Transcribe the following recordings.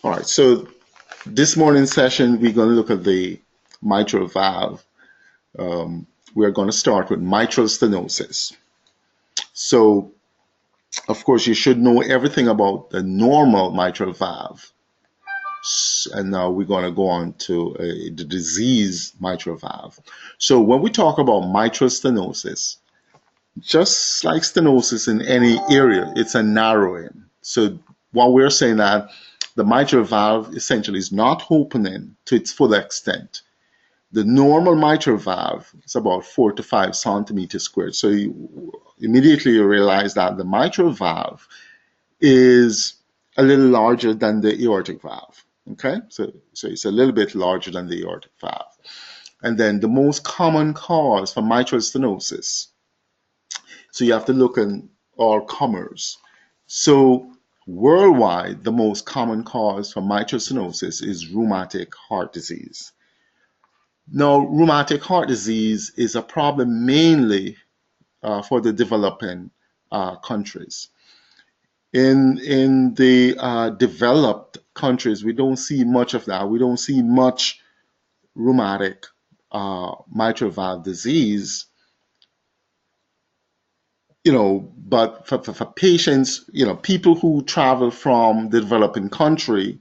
All right, so this morning's session, we're going to look at the mitral valve. We're going to start with mitral stenosis. So, of course, you should know everything about the normal mitral valve. And now we're going to go on to the disease mitral valve. So, when we talk about mitral stenosis, just like stenosis in any area, it's a narrowing. So, what we're saying that the mitral valve essentially is not opening to its full extent. The normal mitral valve is about 4 to 5 centimeters squared. So immediately you realize that the mitral valve is a little larger than the aortic valve. Okay, so it's a little bit larger than the aortic valve. And then the most common cause for mitral stenosis. So you have to look in all comers. So worldwide, the most common cause for mitral stenosis is rheumatic heart disease. Now, rheumatic heart disease is a problem mainly for the developing countries. In the developed countries, we don't see much of that. We don't see much rheumatic mitral valve disease, but for patients, people who travel from the developing country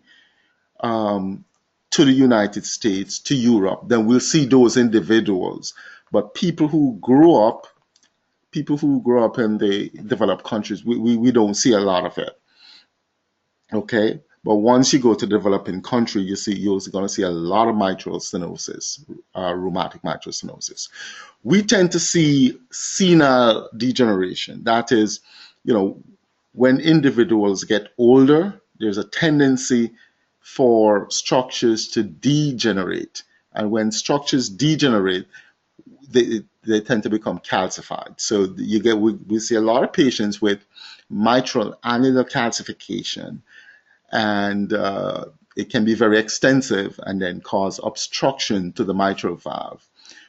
um, to the United States, to Europe, then we'll see those individuals. But people who grow up in the developed countries, we don't see a lot of it. Okay. But once you go to developing country, you're going to see a lot of mitral stenosis, rheumatic mitral stenosis. We tend to see senile degeneration. That is, you know, when individuals get older, there's a tendency for structures to degenerate. And when structures degenerate, they tend to become calcified. So we see a lot of patients with mitral annular calcification, and it can be very extensive and then cause obstruction to the mitral valve.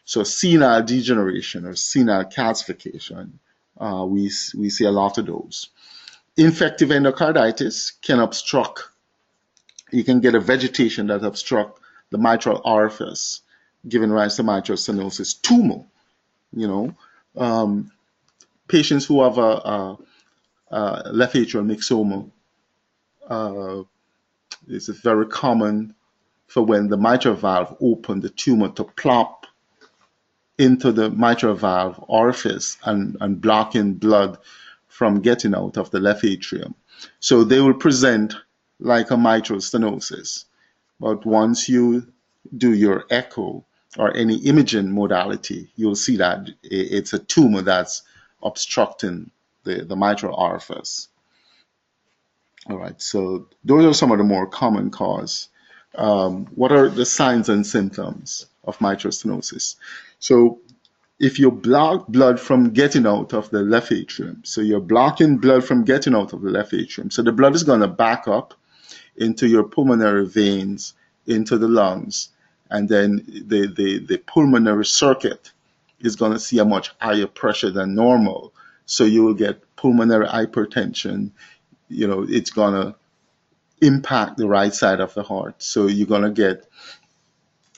So senile degeneration or senile calcification, we see a lot of those. Infective endocarditis can obstruct. You can get a vegetation that obstruct the mitral orifice, giving rise to mitral stenosis. Tumor, you know, um, patients who have a left atrial myxoma, uh, it's very common for when the mitral valve open, the tumor to plop into the mitral valve orifice and blocking blood from getting out of the left atrium. So they will present like a mitral stenosis. But once you do your echo or any imaging modality, you'll see that it's a tumor that's obstructing the mitral orifice. All right, so those are some of the more common cause. What are the signs and symptoms of mitral stenosis? So if you block blood from getting out of the left atrium, so you're blocking blood from getting out of the left atrium, so the blood is going to back up into your pulmonary veins, into the lungs, and then the pulmonary circuit is going to see a much higher pressure than normal. So you will get pulmonary hypertension. It's going to impact the right side of the heart. So you can get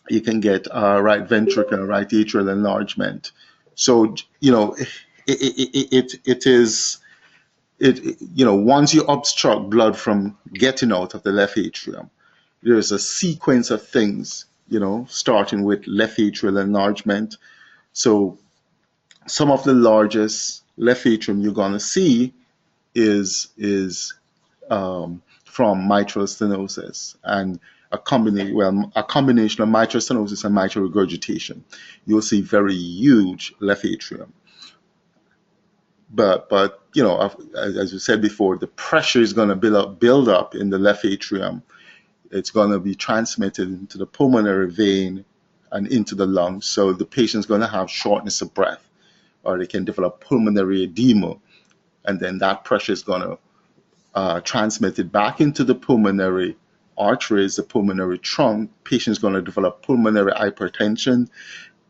right ventricle, right atrial enlargement. So, it is, once you obstruct blood from getting out of the left atrium, there's a sequence of things, starting with left atrial enlargement. So some of the largest left atrium you're going to see is from mitral stenosis, and a combination of mitral stenosis and mitral regurgitation. You'll see very huge left atrium. But as we said before, the pressure is going to build up in the left atrium. It's going to be transmitted into the pulmonary vein and into the lungs. So the patient's going to have shortness of breath, or they can develop pulmonary edema, and then that pressure is going to transmit it back into the pulmonary arteries, the pulmonary trunk. Patient's going to develop pulmonary hypertension,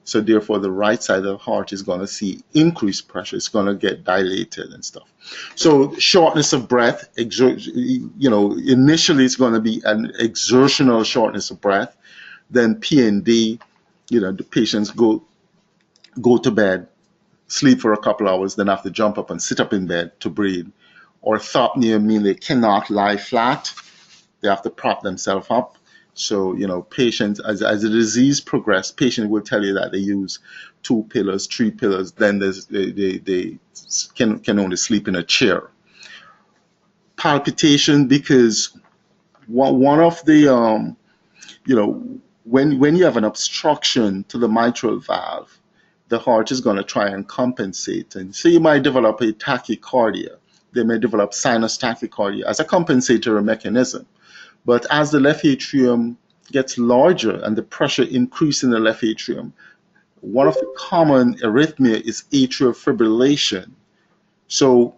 So therefore, the right side of the heart is going to see increased pressure. It's going to get dilated and stuff. So shortness of breath, initially it's going to be an exertional shortness of breath. Then PND, the patients go to bed, sleep for a couple hours, then have to jump up and sit up in bed to breathe. Orthopnea means they cannot lie flat. They have to prop themselves up. So, patients, as the disease progresses, patients will tell you that they use 2 pillars, 3 pillars, then they can only sleep in a chair. Palpitation, because one of the, when you have an obstruction to the mitral valve, the heart is going to try and compensate. And so you might develop a tachycardia. They may develop sinus tachycardia as a compensatory mechanism. But as the left atrium gets larger and the pressure increases in the left atrium, one of the common arrhythmia is atrial fibrillation. So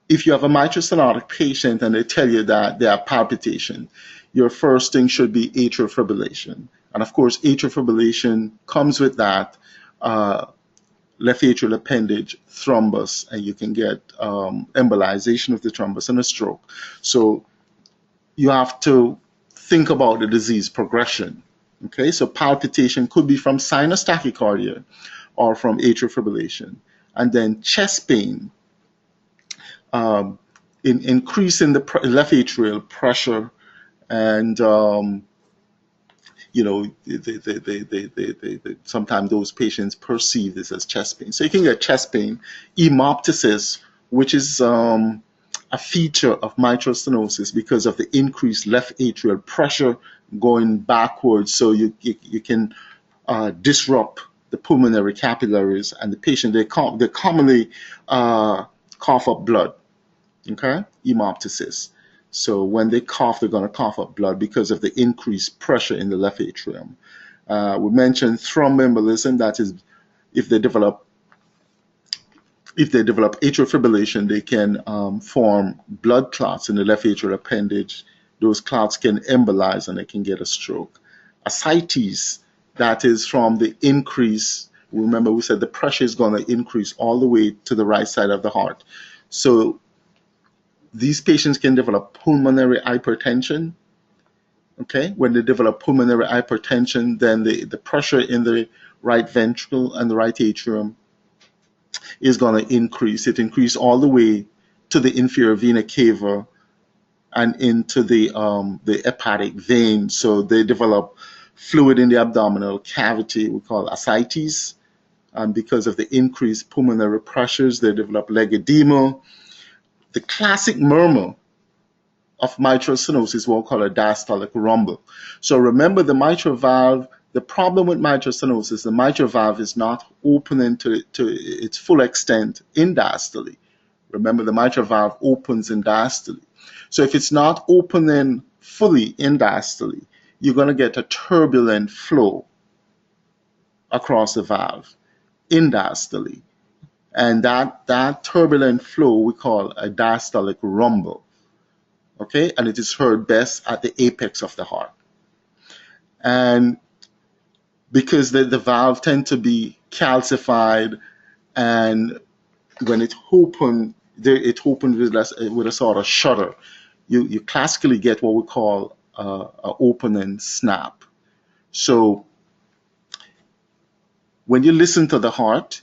if you have a mitral stenotic patient and they tell you that they have palpitation, your first thing should be atrial fibrillation. And of course, atrial fibrillation comes with that left atrial appendage thrombus, and you can get embolization of the thrombus and a stroke. So you have to think about the disease progression. Okay, so palpitation could be from sinus tachycardia or from atrial fibrillation. And then chest pain, in increasing the left atrial pressure, and sometimes those patients perceive this as chest pain. So you can get chest pain, hemoptysis, which is a feature of mitral stenosis because of the increased left atrial pressure going backwards. So you can disrupt the pulmonary capillaries, and the patient, they commonly cough up blood. Okay, hemoptysis. So when they cough, they're going to cough up blood because of the increased pressure in the left atrium. We mentioned thromboembolism. That is, if they develop atrial fibrillation, they can form blood clots in the left atrial appendage. Those clots can embolize and they can get a stroke. Ascites, that is from the increase. Remember, we said the pressure is going to increase all the way to the right side of the heart. So these patients can develop pulmonary hypertension. Okay, when they develop pulmonary hypertension, then the pressure in the right ventricle and the right atrium is going to increase. It increases all the way to the inferior vena cava and into the hepatic vein. So they develop fluid in the abdominal cavity, we call ascites. And because of the increased pulmonary pressures, they develop leg edema. The classic murmur of mitral stenosis is what we call a diastolic rumble. So remember, the mitral valve, the problem with mitral stenosis, the mitral valve is not opening to its full extent in diastole. Remember, the mitral valve opens in diastole. So if it's not opening fully in diastole, you're going to get a turbulent flow across the valve in diastole. And that turbulent flow we call a diastolic rumble. Okay, and it is heard best at the apex of the heart. And because the valve tend to be calcified, and when it opens with a sort of shudder, you classically get what we call an opening snap. So when you listen to the heart,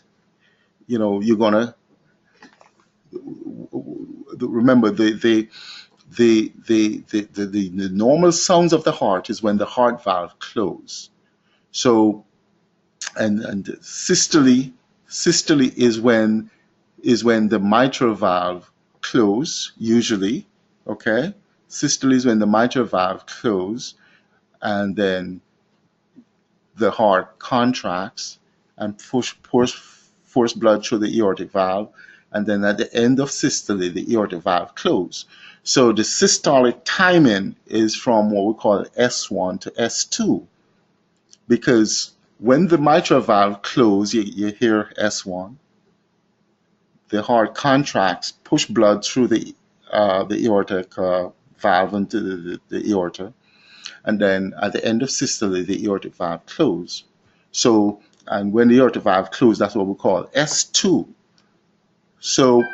you're gonna remember the normal sounds of the heart is when the heart valve closes. So, and systole is when the mitral valve closes, usually. Okay, systole is when the mitral valve closes, and then the heart contracts and force blood through the aortic valve, and then at the end of systole, the aortic valve closes. So the systolic timing is from what we call S1 to S2, because when the mitral valve closes, you hear S1. The heart contracts, push blood through the aortic valve into the aorta, and then at the end of systole, the aortic valve closes. So, and when the aortic valve closes, that's what we call S2. So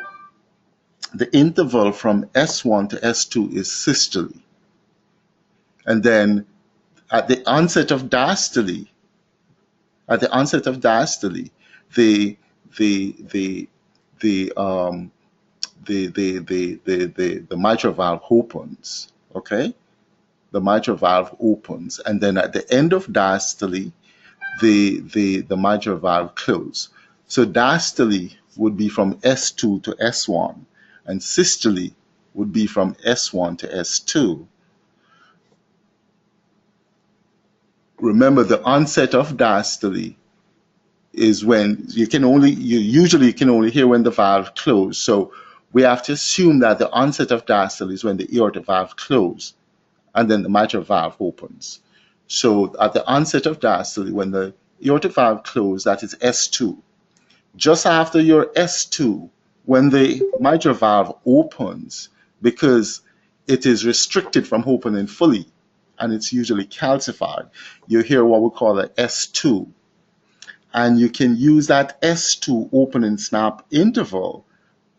the interval from S1 to S2 is systole. And then at the onset of diastole, the the the the the mitral valve opens. Okay, the mitral valve opens, and then at the end of diastole, the mitral valve closes. So diastole would be from S2 to S1, and systole would be from S1 to S2. Remember, the onset of diastole is when you usually can only hear when the valve closed. So we have to assume that the onset of diastole is when the aortic valve closes and then the mitral valve opens. So at the onset of diastole, when the aortic valve closes, that is S2. Just after your S2, when the mitral valve opens, because it is restricted from opening fully and it's usually calcified, you hear what we call a S2. And you can use that S2 open and snap interval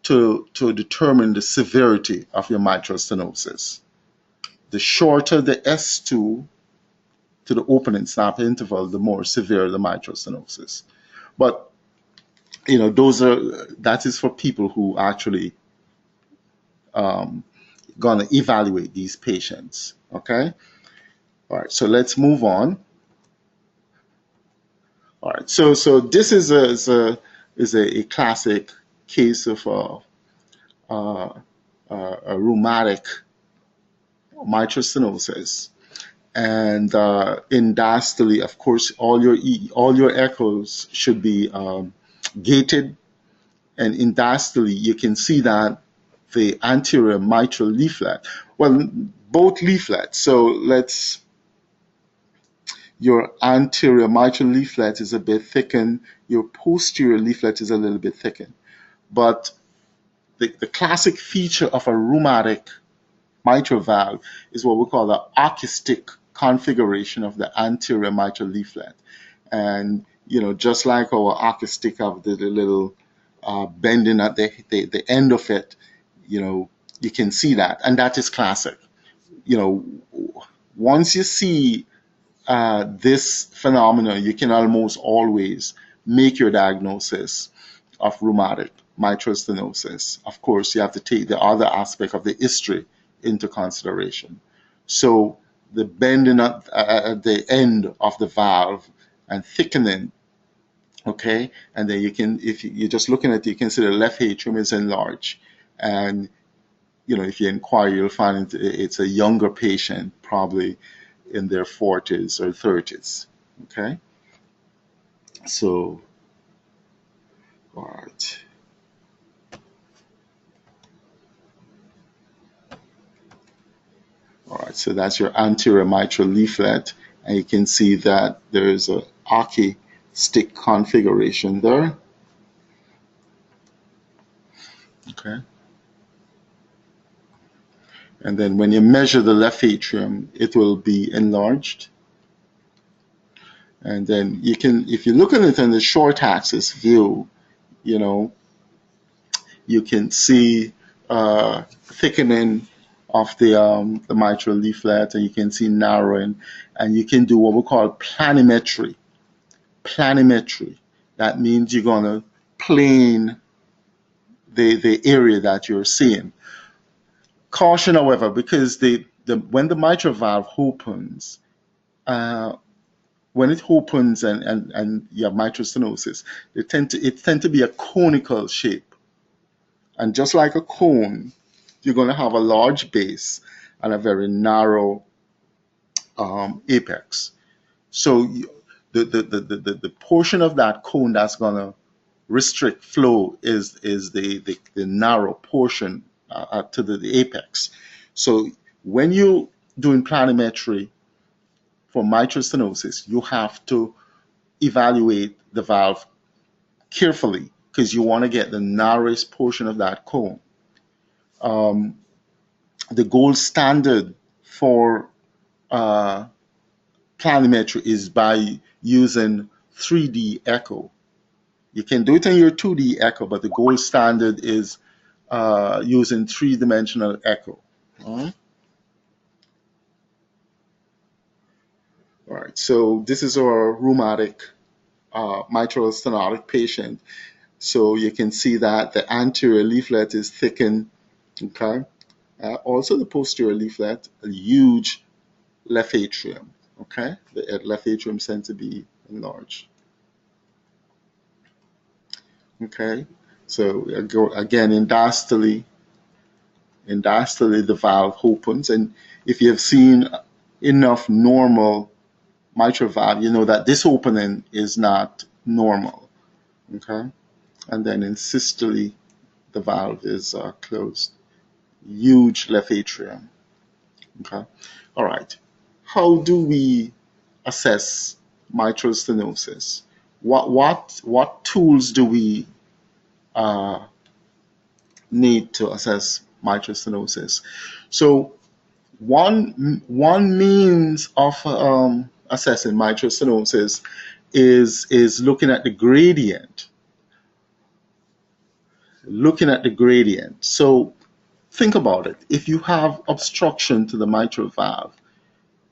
to determine the severity of your mitral stenosis. The shorter the S2 to the open and snap interval, the more severe the mitral stenosis. But that is for people who actually gonna evaluate these patients. Okay. All right. So let's move on. All right. So this is a classic case of a rheumatic mitral stenosis. And in diastole, of course, all your echoes should be gated. And in diastole, you can see that the anterior mitral leaflet, well, both leaflets. So your anterior mitral leaflet is a bit thickened. Your posterior leaflet is a little bit thickened. But the classic feature of a rheumatic mitral valve is what we call the acoustic configuration of the anterior mitral leaflet. And, just like our acoustic of the little bending at the end of it, you can see that. And that is classic. Once you see this phenomenon, you can almost always make your diagnosis of rheumatic mitral stenosis. Of course, you have to take the other aspect of the history into consideration. So the bending at the end of the valve and thickening, okay, and then if you're just looking at it, you can see the left atrium is enlarged, and if you inquire, you'll find it's a younger patient, probably in their 40s or 30s. Okay, so all right. All right, so that's your anterior mitral leaflet, and you can see that there's a Aki stick configuration there. Okay. And then when you measure the left atrium, it will be enlarged. And then if you look at it in the short axis view, you can see thickening of the mitral leaflet, and you can see narrowing, and you can do what we call planimetry. Planimetry. That means you're going to plane the area that you're seeing. Caution, however, because when the mitral valve opens, when it opens and you have mitral stenosis, it tend to be a conical shape. And just like a cone, you're going to have a large base and a very narrow apex. So the portion of that cone that's going to restrict flow is the narrow portion to the apex. So when you're doing planimetry for mitral stenosis, you have to evaluate the valve carefully because you want to get the narrowest portion of that cone. The gold standard for planimetry is by using 3D echo. You can do it in your 2D echo, but the gold standard is using three-dimensional echo. All right, so this is our rheumatic mitral stenotic patient. So you can see that the anterior leaflet is thickened, okay? Also the posterior leaflet, a huge left atrium, okay? The left atrium tends to be enlarged, okay? So again, in diastole, the valve opens, and if you have seen enough normal mitral valve, you know that this opening is not normal, okay? And then in systole, the valve is closed. Huge left atrium, okay? All right. How do we assess mitral stenosis? What tools do we uh, need to assess mitral stenosis? So one means of assessing mitral stenosis is looking at the gradient. So think about it. If you have obstruction to the mitral valve,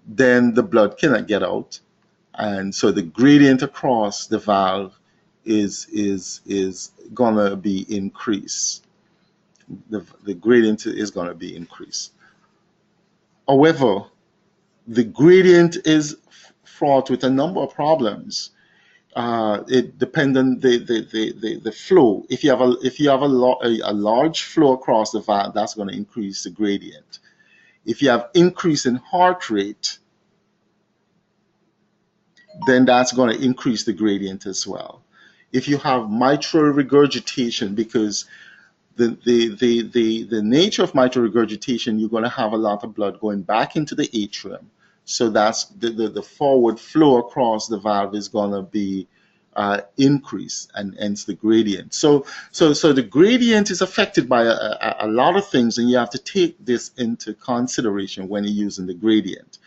then the blood cannot get out, and so the gradient across the valve is gonna be increased. The gradient is gonna be increased. However, the gradient is fraught with a number of problems. It depends on the flow. If you have a large flow across the valve, that's going to increase the gradient. If you have increase in heart rate, then that's going to increase the gradient as well. If you have mitral regurgitation, because the nature of mitral regurgitation, you're going to have a lot of blood going back into the atrium. So that's the forward flow across the valve is going to be increased, and hence the gradient. So the gradient is affected by a lot of things, and you have to take this into consideration when you're using the gradient.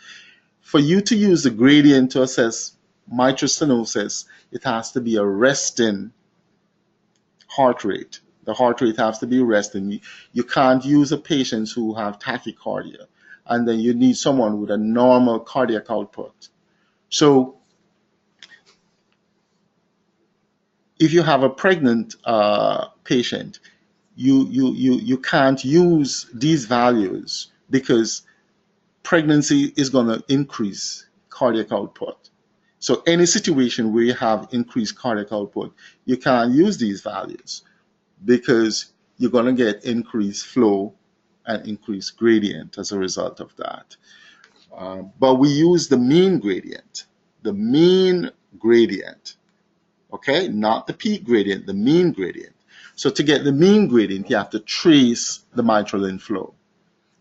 For you to use the gradient to assess mitral stenosis, it has to be a resting heart rate. The heart rate has to be resting. You can't use a patient who have tachycardia, and then you need someone with a normal cardiac output. So if you have a pregnant patient, you can't use these values because pregnancy is going to increase cardiac output. So any situation where you have increased cardiac output, you can't use these values because you're going to get increased flow and increased gradient as a result of that. But we use the mean gradient, okay? Not the peak gradient, the mean gradient. So to get the mean gradient, you have to trace the mitral inflow.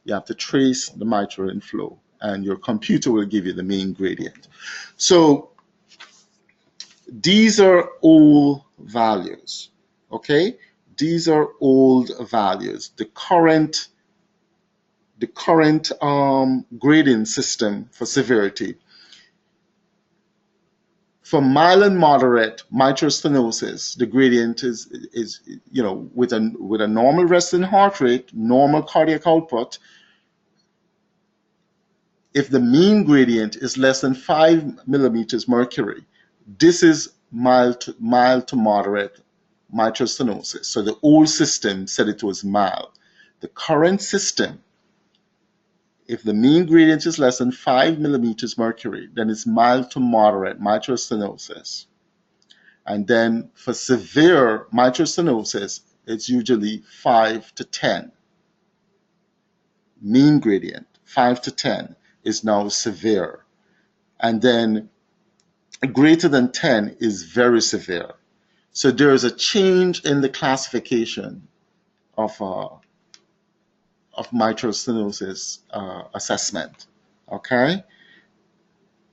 You have to trace the mitral inflow, and your computer will give you the mean gradient. So these are all values, okay? These are old values. The current grading system for severity, for mild and moderate mitral stenosis, the gradient is with a normal resting heart rate, normal cardiac output. If the mean gradient is less than 5 millimeters mercury, this is mild to moderate mitral stenosis. So the old system said it was mild. The current system, if the mean gradient is less than 5 millimeters mercury, then it's mild to moderate mitral stenosis. And then for severe mitral stenosis, it's usually 5 to 10. Mean gradient, 5 to 10, is now severe. And then greater than 10 is very severe. So there is a change in the classification of mitral stenosis assessment, okay?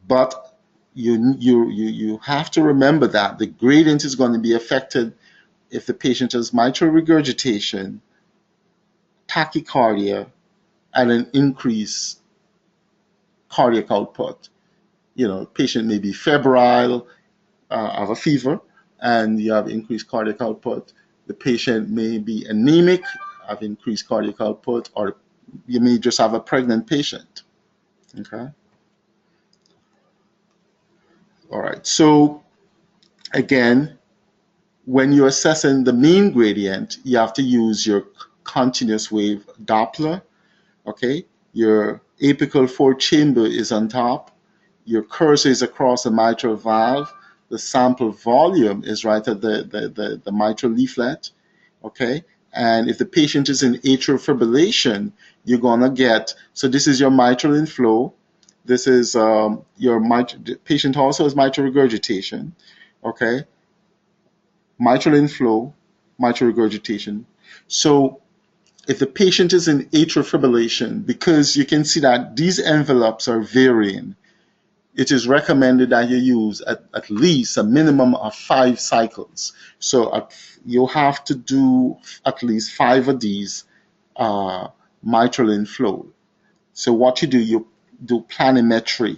But you have to remember that the gradient is going to be affected if the patient has mitral regurgitation, tachycardia, and an increased cardiac output. Patient may be febrile, have a fever and you have increased cardiac output. The patient may be anemic, have increased cardiac output, or you may just have a pregnant patient. Okay. All right. So again, when you're assessing the mean gradient, you have to use your continuous wave Doppler. Okay. Your apical fourth chamber is on top. Your cursor is across the mitral valve. The sample volume is right at the mitral leaflet. Okay. And if the patient is in atrial fibrillation, you're going to get, so this is your mitral inflow. This is the patient also has mitral regurgitation. Okay. Mitral inflow, mitral regurgitation. So if the patient is in atrial fibrillation, because you can see that these envelopes are varying, it is recommended that you use at least a minimum of 5 cycles. So you have to do at least 5 of these mitral inflow. So what you do, you do planimetry.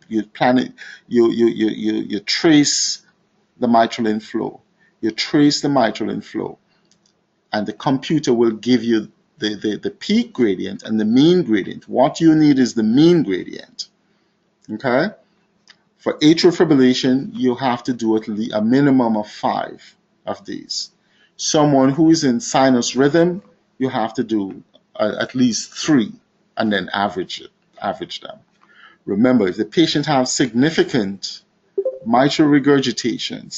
You plan it. You trace the mitral inflow. You trace the mitral inflow, and the computer will give you the peak gradient and the mean gradient. What you need is the mean gradient. Okay. For atrial fibrillation, you have to do at least a minimum of 5 of these. Someone who is in sinus rhythm, you have to do at least 3 and then average them. Remember, if the patient has significant mitral regurgitation,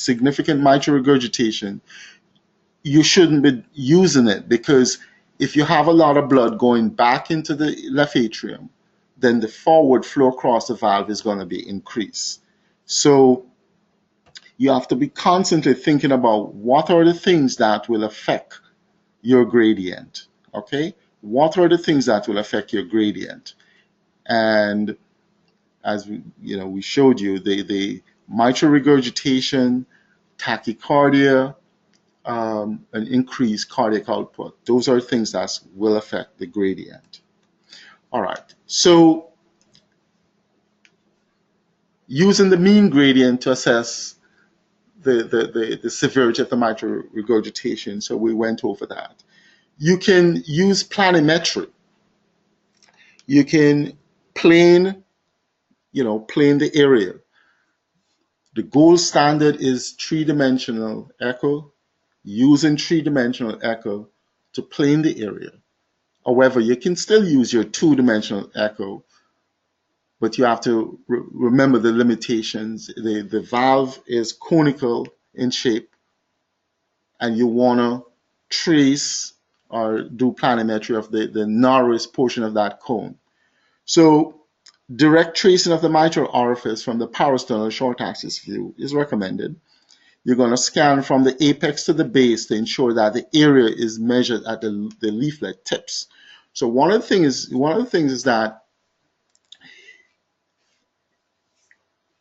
you shouldn't be using it, because if you have a lot of blood going back into the left atrium, then the forward flow across the valve is going to be increased. So you have to be constantly thinking about what are the things that will affect your gradient. Okay? What are the things that will affect your gradient? And as we showed you, the mitral regurgitation, tachycardia, and increased cardiac output. Those are things that will affect the gradient. All right. So using the mean gradient to assess the severity of the mitral regurgitation. So we went over that. You can use planimetry. You can plane the area. The gold standard is 3-dimensional echo, using 3-dimensional echo to plane the area. However, you can still use your 2-dimensional echo, but you have to remember the limitations. The valve is conical in shape, and you want to trace or do planimetry of the narrowest portion of that cone. So direct tracing of the mitral orifice from the parasternal short axis view is recommended. You're going to scan from the apex to the base to ensure that the area is measured at the leaflet tips. So one of the things is that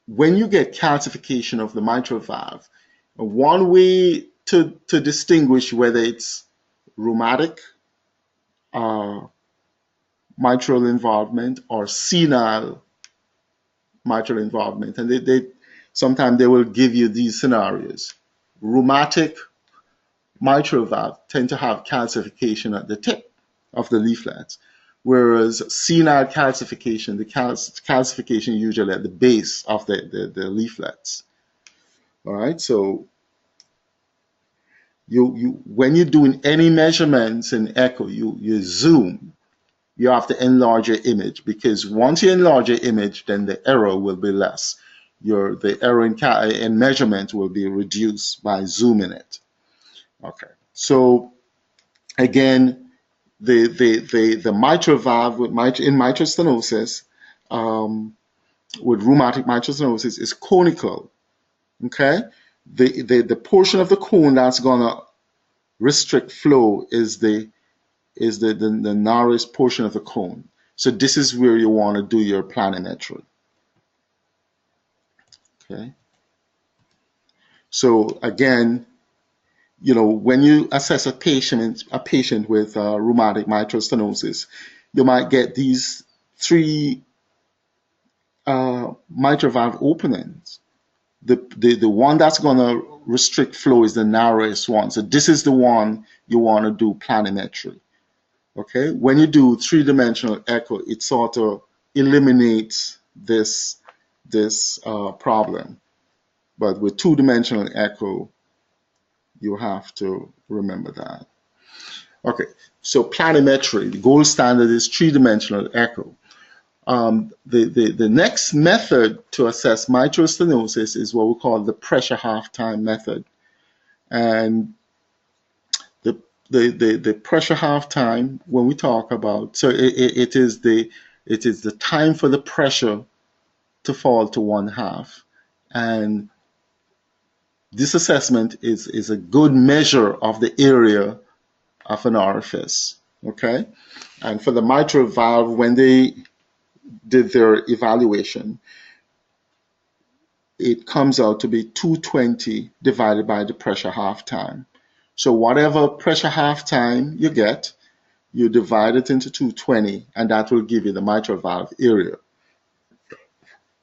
when you get calcification of the mitral valve, one way to distinguish whether it's rheumatic mitral involvement or senile mitral involvement, and they sometimes they will give you these scenarios. Rheumatic mitral valve tend to have calcification at the tip of the leaflets, whereas senile calcification, the calcification usually at the base of the leaflets. All right, so when you're doing any measurements in echo, you zoom. You have to enlarge your image, because once you enlarge your image, then the error will be less. The error in measurement will be reduced by zooming it. Okay, so again, the mitral valve in mitral stenosis, with rheumatic mitral stenosis, is conical. Okay, the portion of the cone that's gonna restrict flow is the narrowest portion of the cone. So this is where you want to do your planimetry. Okay. So again, when you assess a patient with rheumatic mitral stenosis, you might get these 3 mitral valve openings. The one that's going to restrict flow is the narrowest one. So this is the one you want to do planimetry. Okay, when you do three-dimensional echo, it sort of eliminates this problem. But with two-dimensional echo, you have to remember that. Okay, so planimetry, the gold standard is three-dimensional echo. The next method to assess mitral stenosis is what we call the pressure half-time method. And the pressure half-time, when we talk about, so it is the time for the pressure to fall to 1/2. And this assessment is a good measure of the area of an orifice. Okay? And for the mitral valve, when they did their evaluation, it comes out to be 220 divided by the pressure half-time. So whatever pressure half-time you get, you divide it into 220, and that will give you the mitral valve area.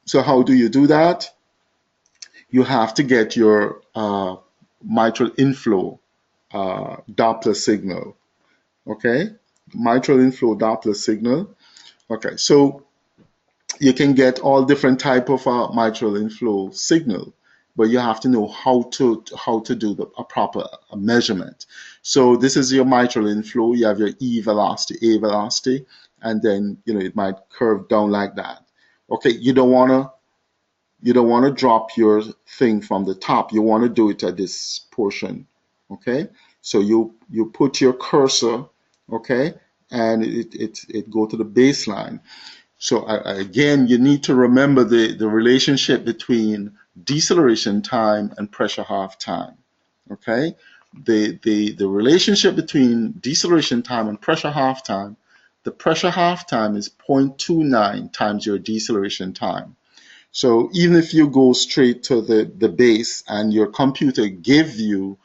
So how do you do that? You have to get your mitral inflow Doppler signal. Okay, mitral inflow Doppler signal. Okay, so you can get all different type of mitral inflow signal, but you have to know how to do a proper measurement. So this is your mitral inflow. You have your E velocity, A velocity, and then it might curve down like that. Okay, you don't want to drop your thing from the top. You want to do it at this portion. Okay, so you put your cursor, okay, and it go to the baseline. So again, you need to remember the relationship between deceleration time and pressure half time. Okay, the relationship between deceleration time and pressure half time. The pressure half time is 0.29 times your deceleration time. So even if you go straight to the base and your computer gives you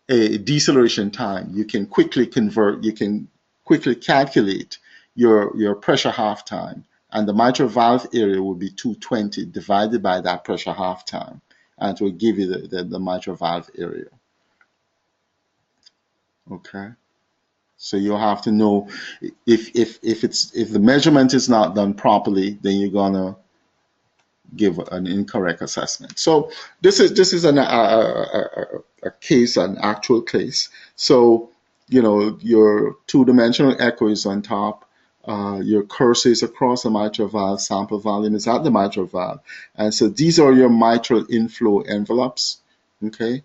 a deceleration time, you can quickly convert, you can quickly calculate your pressure half time, and the mitral valve area will be 220 divided by that pressure half time, and it will give you the mitral valve area. Okay, so you'll have to know if the measurement is not done properly, then you're gonna give an incorrect assessment. So this is a case, an actual case. So your two-dimensional echo is on top. Your cursor is across the mitral valve. Sample volume is at the mitral valve, and so these are your mitral inflow envelopes. Okay,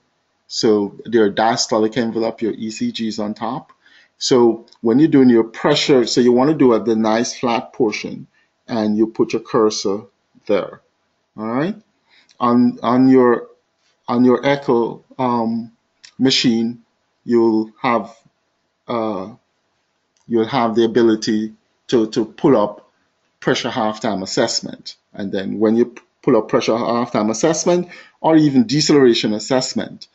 so their diastolic envelope, your ECG is on top. So when you're doing your pressure, so you want to do at the nice flat portion, and you put your cursor there. All right, on your echo machine, you'll have the ability to pull up pressure half-time assessment, and then when you pull up pressure half-time assessment or even deceleration assessment,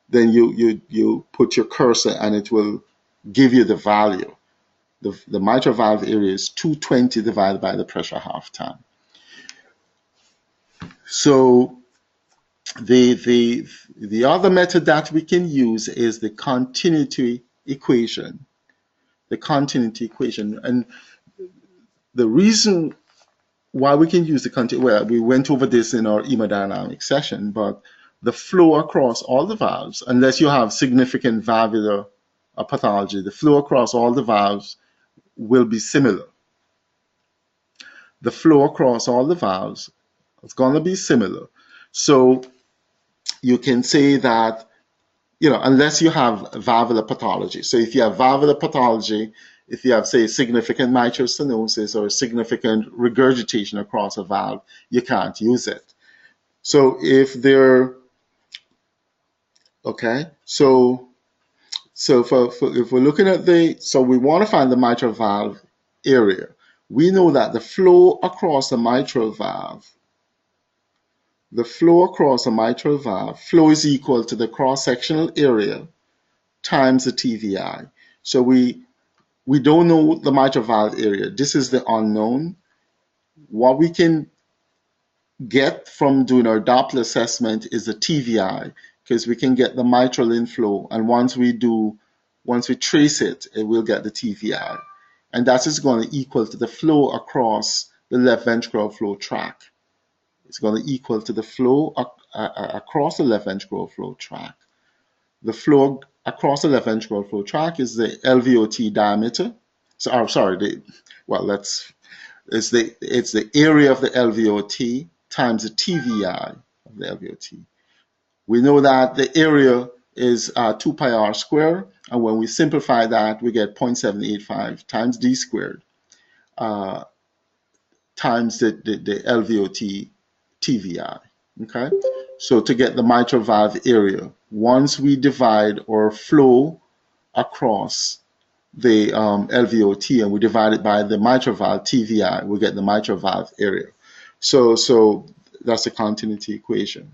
then you put your cursor and it will give you the value. The mitral valve area is 220 divided by the pressure half-time. So the other method that we can use is the continuity equation. The continuity equation, and the reason why we can use the continuity, well, we went over this in our hemodynamic session, but the flow across all the valves, unless you have significant valvular pathology, the flow across all the valves will be similar. The flow across all the valves is going to be similar. So you can say that, unless you have valvular pathology. So if you have valvular pathology, if you have, say, significant mitral stenosis or significant regurgitation across a valve, you can't use it. So if they're, okay, so if we're looking at so we want to find the mitral valve area. We know that the flow across the mitral valve, flow is equal to the cross-sectional area times the TVI. So we don't know the mitral valve area. This is the unknown. What we can get from doing our Doppler assessment is the TVI, because we can get the mitral inflow, and once we trace it, we'll get the TVI, and that is going to equal to the flow across the left ventricular flow tract. It's going to equal to the flow across the left ventricular flow tract. The flow across the left ventricular flow tract is the LVOT diameter. So, it's the area of the LVOT times the TVI of the LVOT. We know that the area is 2 pi r squared, and when we simplify that, we get 0.785 times d squared times the LVOT TVI. Okay, so to get the mitral valve area, once we divide our flow across the LVOT and we divide it by the mitral valve TVI, we get the mitral valve area. So that's the continuity equation.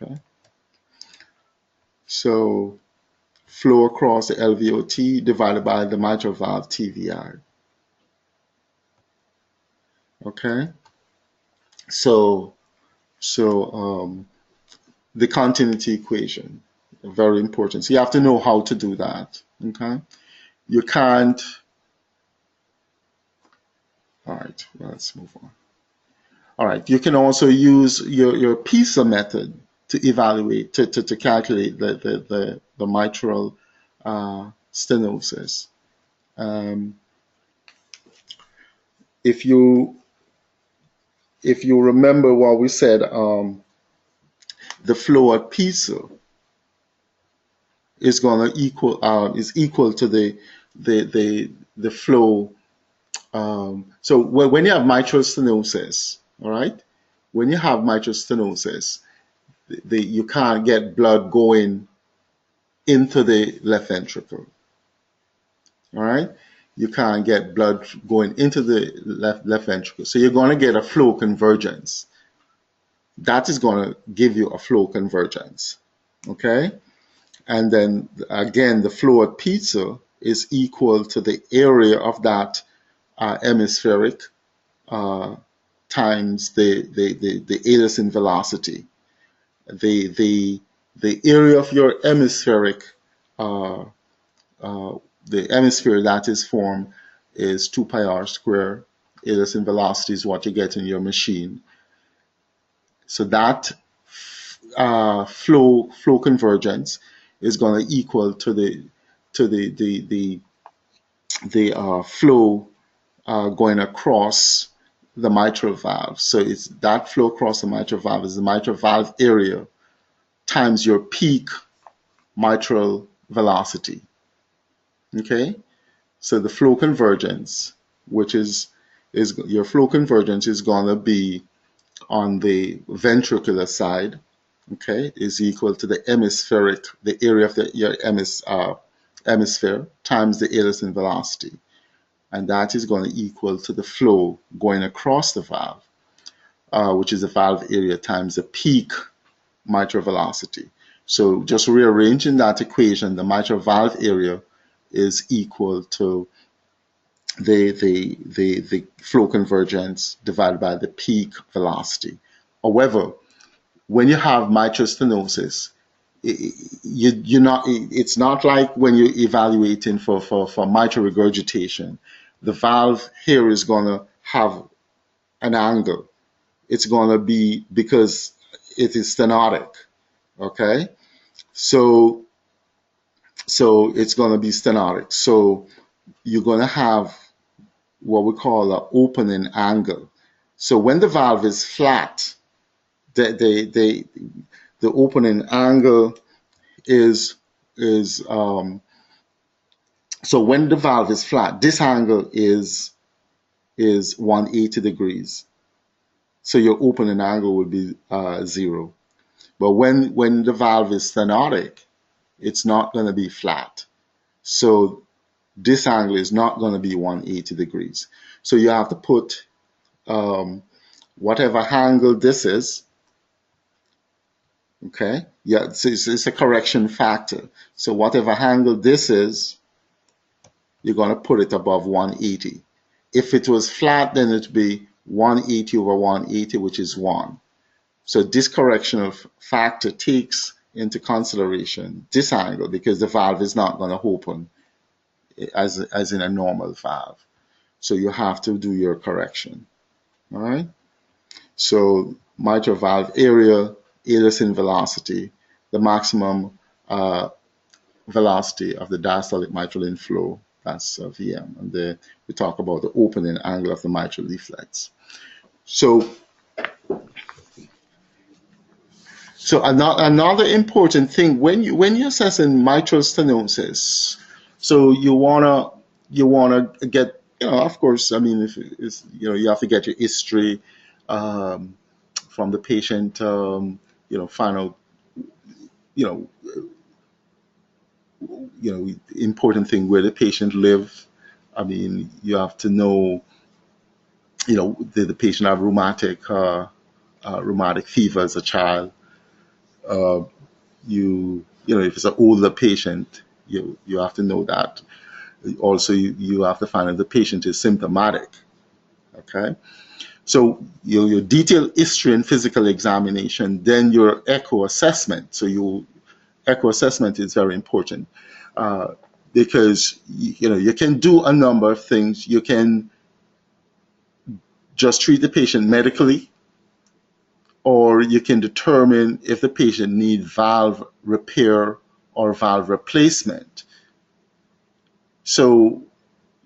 Okay, so flow across the LVOT divided by the mitral valve TVI. Okay, so the continuity equation, very important. So you have to know how to do that. Okay, you can't. All right, let's move on. All right, you can also use your PISA method to evaluate, to calculate the mitral stenosis. If you remember what we said, the flow at PISA is going to equal to the flow. So when you have mitral stenosis, all right, when you have mitral stenosis, you can't get blood going into the left ventricle. All right, you can't get blood going into the left ventricle. So you're going to get a flow convergence. That is going to give you a flow convergence. Okay, and then again, the flow at PISA is equal to the area of that hemispheric times the Ellison velocity. The area of your hemispheric, the hemisphere that is formed is 2 pi r squared. Ellison velocity is what you get in your machine. So that flow convergence is going to equal to the flow going across the mitral valve. So it's that flow across the mitral valve is the mitral valve area times your peak mitral velocity. Okay, so the flow convergence, which is your flow convergence is going to be on the ventricular side. Okay, is equal to the hemispheric, the area of your hemisphere times the Ellison velocity. And that is going to equal to the flow going across the valve, which is the valve area times the peak mitral velocity. So just rearranging that equation, the mitral valve area is equal to the flow convergence divided by the peak velocity. However, when you have mitral stenosis, it's not like when you're evaluating for mitral regurgitation. The valve here is going to have an angle. It's going to be because it is stenotic. Okay, so it's going to be stenotic. So you're going to have what we call an opening angle. So when the valve is flat, the opening angle is so when the valve is flat, this angle is 180 degrees. So your opening angle would be 0. But when the valve is stenotic, it's not going to be flat. So this angle is not going to be 180 degrees. So you have to put whatever angle this is. Okay, yeah, it's a correction factor. So whatever angle this is, you're going to put it above 180. If it was flat, then it would be 180 over 180, which is 1. So this correctional factor takes into consideration this angle because the valve is not going to open as in a normal valve. So you have to do your correction. All right. So mitral valve area, Adelson velocity, the maximum velocity of the diastolic mitral inflow, that's VM. And then we talk about the opening angle of the mitral leaflets. So another important thing when you're assessing mitral stenosis, so you wanna get, of course, I mean, if it's, you have to get your history from the patient, find out, important thing where the patient live. I mean, you have to know, did the patient have rheumatic fever as a child? If it's an older patient, you have to know that. Also, you have to find if the patient is symptomatic. Okay, so your detailed history and physical examination, then your echo assessment. So your echo assessment is very important because you can do a number of things. You can just treat the patient medically, or you can determine if the patient needs valve repair or valve replacement. So,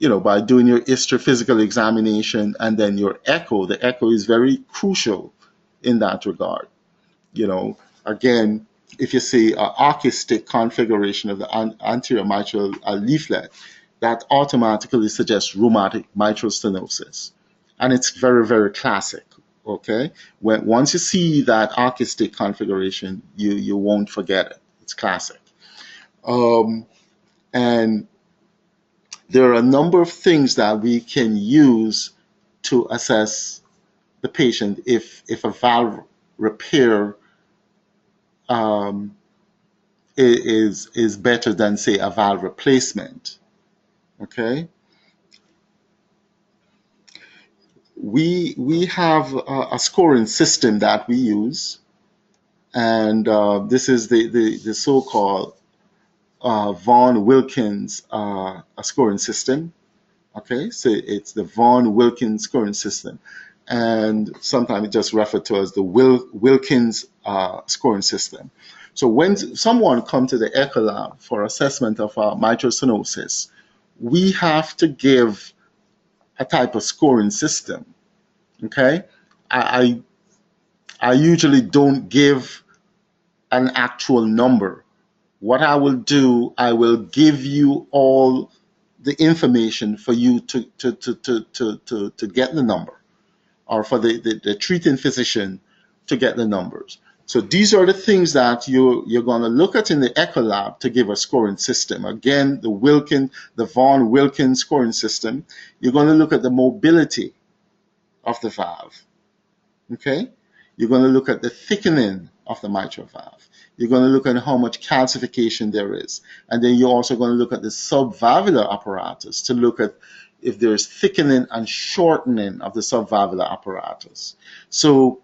by doing your histophysical examination and then your echo, the echo is very crucial in that regard. Again, if you see an archistic configuration of the anterior mitral leaflet, that automatically suggests rheumatic mitral stenosis. And it's very, very classic. Okay, once you see that archistic configuration, you won't forget it. It's classic. And there are a number of things that we can use to assess the patient if a valve repair is better than, say, a valve replacement. Okay, we have a scoring system that we use, and this is the so-called Vaughan Wilkins scoring system. Okay, so it's the Vaughan Wilkins scoring system, and sometimes it's just referred to as the Wilkins scoring system. So when someone comes to the echo lab for assessment of mitral stenosis, we have to give a type of scoring system. Okay, I usually don't give an actual number. What I will do, I will give you all the information for you to get the number, or for the treating physician to get the numbers. So these are the things that you're going to look at in the echo lab to give a scoring system. Again, the Vaughan Wilkins scoring system. You're going to look at the mobility of the valve. Okay, you're going to look at the thickening of the mitral valve. You're going to look at how much calcification there is. And then you're also going to look at the subvalvular apparatus to look at if there's thickening and shortening of the subvalvular apparatus. So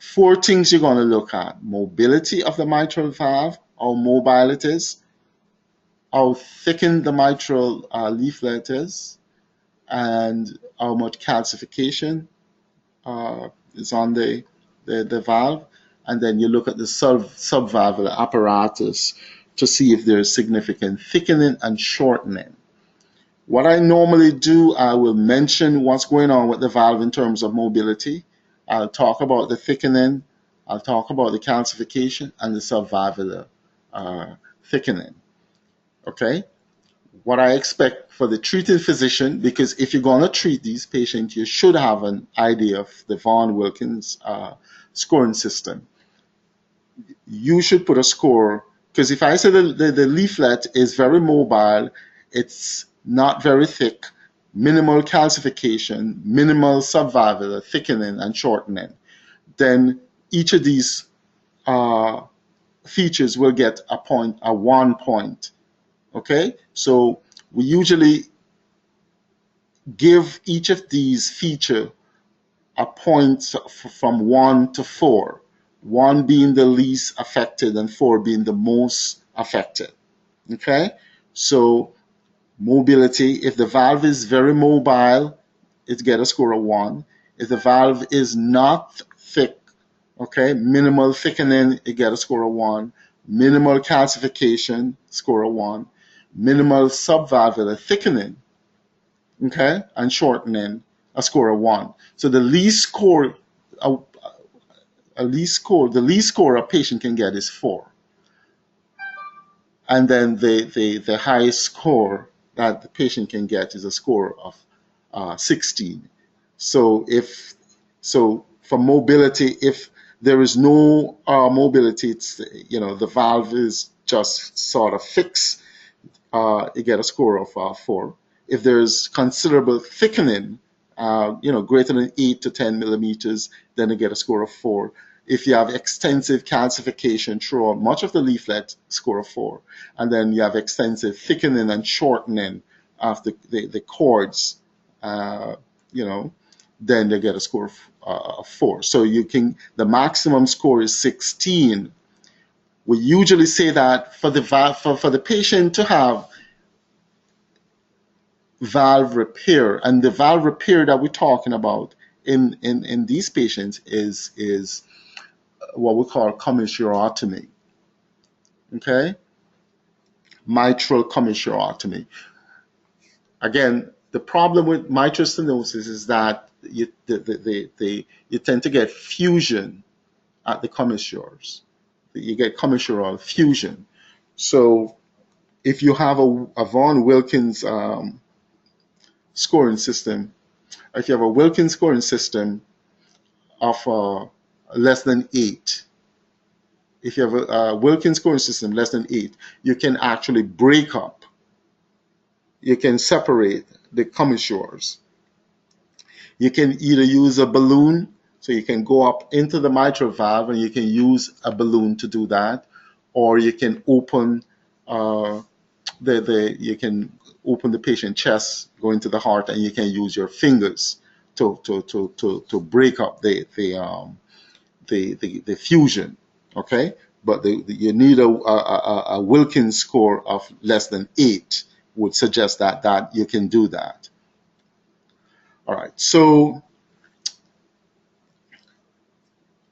4 things you're going to look at: mobility of the mitral valve, how mobile it is, how thickened the mitral leaflet is, and how much calcification is on the valve. And then you look at the subvalvular apparatus to see if there's significant thickening and shortening. What I normally do, I will mention what's going on with the valve in terms of mobility. I'll talk about the thickening, I'll talk about the calcification and the subvalvular thickening. Okay? What I expect for the treating physician, because if you're going to treat these patients, you should have an idea of the Vaughan Wilkins scoring system. You should put a score, because if I say the leaflet is very mobile, it's not very thick, minimal calcification, minimal subvalvular thickening and shortening, then each of these features will get a 1 point. Okay, so we usually give each of these features a point from 1 to 4, 1 being the least affected and 4 being the most affected. Okay, so mobility, if the valve is very mobile, it get a score of 1. If the valve is not thick, okay, minimal thickening, it get a score of 1. Minimal calcification, score of 1. Minimal subvalvular thickening, okay, and shortening, a score of 1. So the least score, the least score a patient can get is 4. And then the highest score that the patient can get is a score of 16. So for mobility, if there is no mobility, it's, the valve is just sort of fixed, you get a score of 4. If there's considerable thickening, greater than 8 to 10 millimeters, then you get a score of 4. If you have extensive calcification throughout much of the leaflet, score of 4. And then you have extensive thickening and shortening of the cords, then you get a score of 4. So the maximum score is 16. We usually say that for the patient to have valve repair, and the valve repair that we're talking about in these patients is what we call commissurotomy. Okay, mitral commissurotomy. Again, the problem with mitral stenosis is that you tend to get fusion at the commissures. You get commissural fusion. So if you have a Vaughan Wilkins scoring system, if you have a Wilkins scoring system of less than 8, if you have a Wilkins scoring system less than 8, you can actually break up, you can separate the commissures. You can either use a balloon, so you can go up into the mitral valve and you can use a balloon to do that, or you can open you can open the patient chest, go into the heart, and you can use your fingers to break up the fusion. Okay, but you need a Wilkins score of less than 8 would suggest that you can do that. All right, so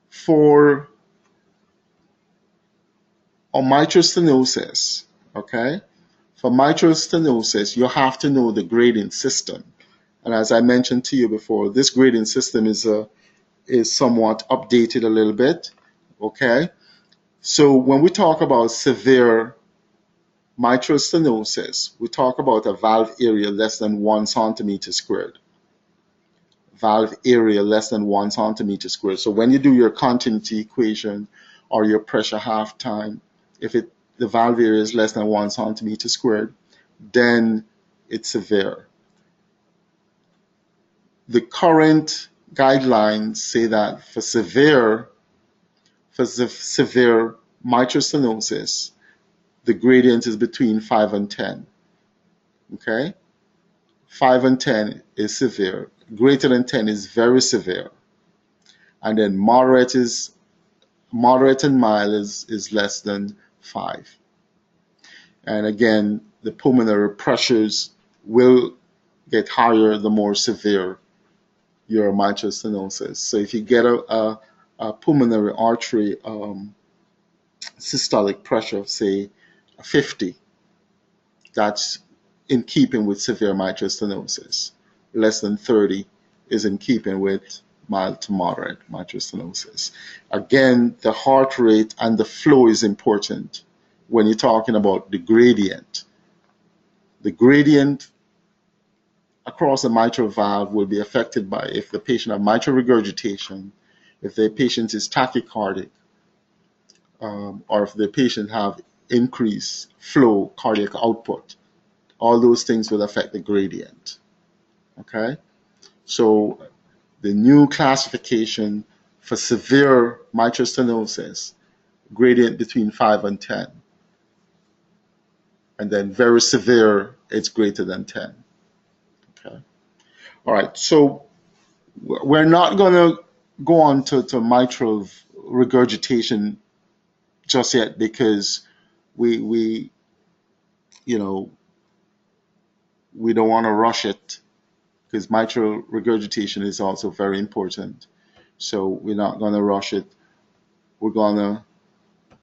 for mitral stenosis, okay, for mitral stenosis, you have to know the grading system. And as I mentioned to you before, this grading system is somewhat updated a little bit, okay? So when we talk about severe mitral stenosis, we talk about a valve area less than 1 centimeter squared. Valve area less than 1 centimeter squared. So when you do your continuity equation or your pressure half time, if the valve area is less than 1 centimeter squared, then it's severe. The current guidelines say that for severe mitral stenosis, the gradient is between 5 and 10. Okay? 5 and 10 is severe. Greater than 10 is very severe. And then moderate and mild is less than 5. And again, the pulmonary pressures will get higher the more severe your mitral stenosis. So if you get a pulmonary artery systolic pressure of, say, 50, that's in keeping with severe mitral stenosis. Less than 30 is in keeping with mild to moderate mitral stenosis. Again, the heart rate and the flow is important when you're talking about the gradient. The gradient across the mitral valve will be affected by if the patient has mitral regurgitation, if the patient is tachycardic, or if the patient have increased flow cardiac output. All those things will affect the gradient. Okay, so the new classification for severe mitral stenosis, gradient between 5 and 10, and then very severe, it's greater than 10. Okay, all right. So We're not going to go on to mitral regurgitation just yet because we you know we don't want to rush it because mitral regurgitation is also very important. So we're not going to rush it. We're going to